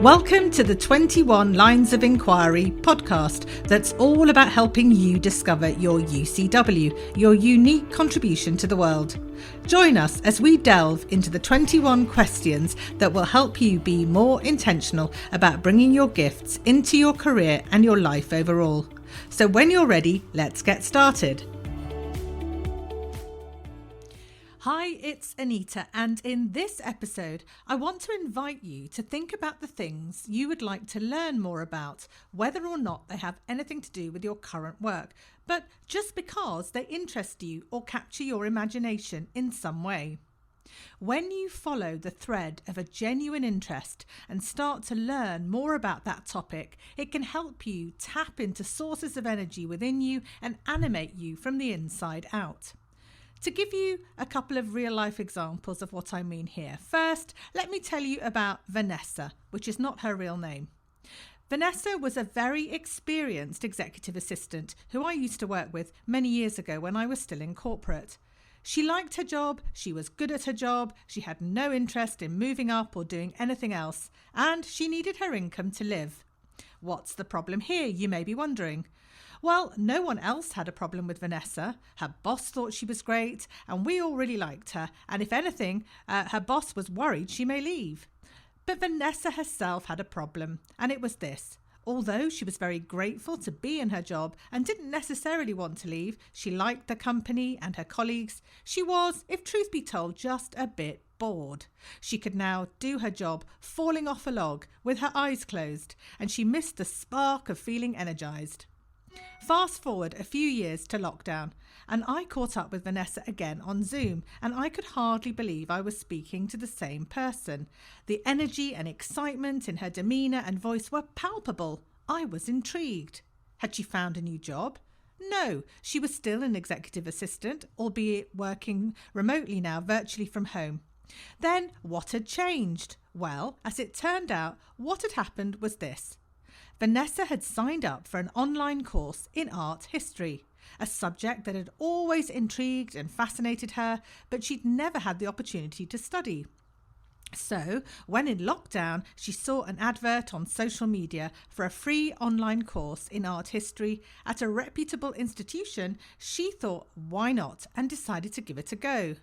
Welcome to the 21 Lines of Inquiry podcast that's all about helping you discover your UCW, your unique contribution to the world. Join us as we delve into the 21 questions that will help you be more intentional about bringing your gifts into your career and your life overall. So when you're ready, let's get started. Hi, it's Anita, and in this episode, I want to invite you to think about the things you would like to learn more about, whether or not they have anything to do with your current work, but just because they interest you or capture your imagination in some way. When you follow the thread of a genuine interest and start to learn more about that topic, it can help you tap into sources of energy within you and animate you from the inside out. To give you a couple of real-life examples of what I mean here, first, let me tell you about Vanessa, which is not her real name. Vanessa was a very experienced executive assistant who I used to work with many years ago when I was still in corporate. She liked her job, she was good at her job, she had no interest in moving up or doing anything else, and she needed her income to live. What's the problem here, you may be wondering? Well, no one else had a problem with Vanessa. Her boss thought she was great, and we all really liked her. And if anything, her boss was worried she may leave. But Vanessa herself had a problem, and it was this. Although she was very grateful to be in her job and didn't necessarily want to leave, she liked the company and her colleagues. She was, if truth be told, just a bit bored. She could now do her job falling off a log with her eyes closed, and she missed the spark of feeling energized. Fast forward a few years to lockdown, and I caught up with Vanessa again on Zoom, and I could hardly believe I was speaking to the same person. The energy and excitement in her demeanour and voice were palpable. I was intrigued. Had she found a new job? No, she was still an executive assistant, albeit working remotely now, virtually from home. Then what had changed? Well, as it turned out, what had happened was this. Vanessa had signed up for an online course in art history, a subject that had always intrigued and fascinated her, but she'd never had the opportunity to study. So, when in lockdown, she saw an advert on social media for a free online course in art history at a reputable institution, she thought, why not, and decided to give it a go.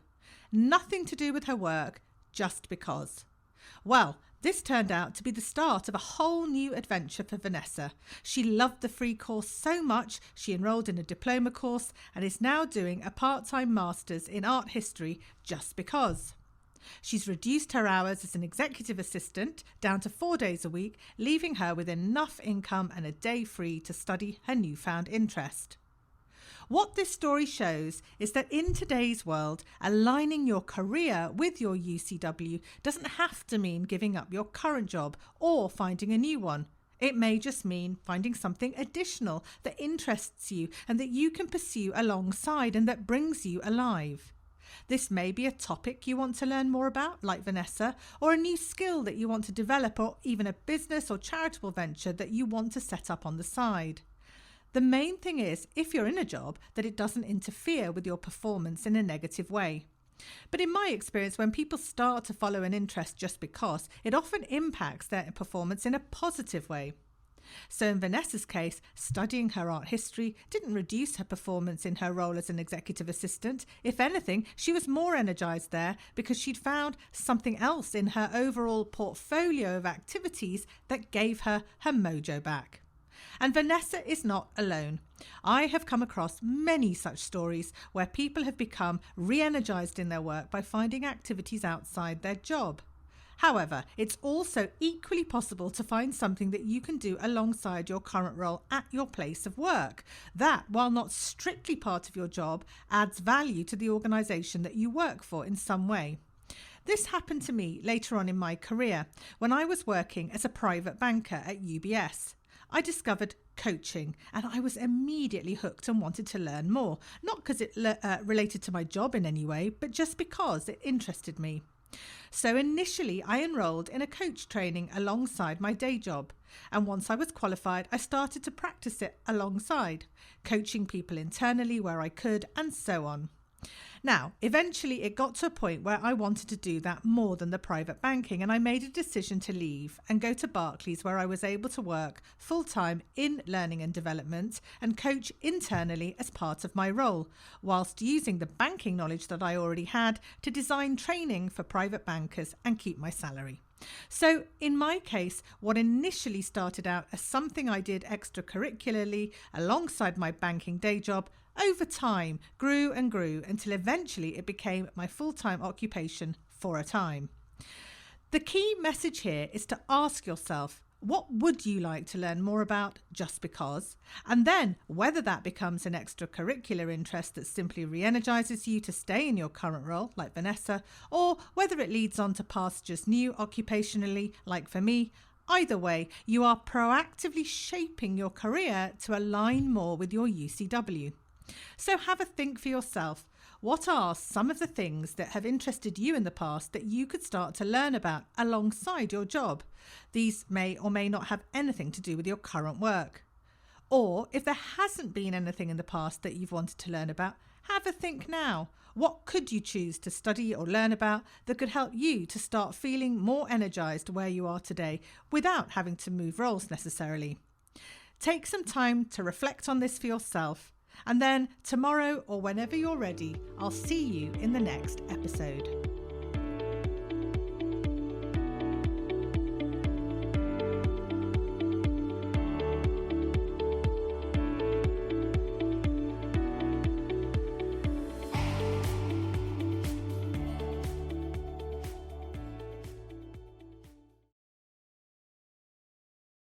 Nothing to do with her work, just because. Well, this turned out to be the start of a whole new adventure for Vanessa. She loved the free course so much, she enrolled in a diploma course and is now doing a part-time master's in art history just because. She's reduced her hours as an executive assistant down to 4 days a week, leaving her with enough income and a day free to study her newfound interest. What this story shows is that in today's world, aligning your career with your UCW doesn't have to mean giving up your current job or finding a new one. It may just mean finding something additional that interests you and that you can pursue alongside and that brings you alive. This may be a topic you want to learn more about, like Vanessa, or a new skill that you want to develop, or even a business or charitable venture that you want to set up on the side. The main thing is, if you're in a job, that it doesn't interfere with your performance in a negative way. But in my experience, when people start to follow an interest just because, it often impacts their performance in a positive way. So in Vanessa's case, studying her art history didn't reduce her performance in her role as an executive assistant. If anything, she was more energized there because she'd found something else in her overall portfolio of activities that gave her mojo back. And Vanessa is not alone. I have come across many such stories where people have become re-energized in their work by finding activities outside their job. However, it's also equally possible to find something that you can do alongside your current role at your place of work. That, while not strictly part of your job, adds value to the organisation that you work for in some way. This happened to me later on in my career when I was working as a private banker at UBS. I discovered coaching and I was immediately hooked and wanted to learn more, not because it related to my job in any way, but just because it interested me. So initially I enrolled in a coach training alongside my day job, and once I was qualified I started to practice it alongside, coaching people internally where I could and so on. Now, eventually it got to a point where I wanted to do that more than the private banking, and I made a decision to leave and go to Barclays, where I was able to work full-time in learning and development and coach internally as part of my role, whilst using the banking knowledge that I already had to design training for private bankers and keep my salary. So in my case, what initially started out as something I did extracurricularly alongside my banking day job, over time grew and grew until eventually it became my full-time occupation for a time. The key message here is to ask yourself, what would you like to learn more about just because? And then whether that becomes an extracurricular interest that simply re-energises you to stay in your current role, like Vanessa, or whether it leads on to pastures new occupationally, like for me. Either way, you are proactively shaping your career to align more with your UCW. So have a think for yourself. What are some of the things that have interested you in the past that you could start to learn about alongside your job? These may or may not have anything to do with your current work. Or if there hasn't been anything in the past that you've wanted to learn about, have a think now. What could you choose to study or learn about that could help you to start feeling more energised where you are today without having to move roles necessarily? Take some time to reflect on this for yourself. And then tomorrow or whenever you're ready, I'll see you in the next episode.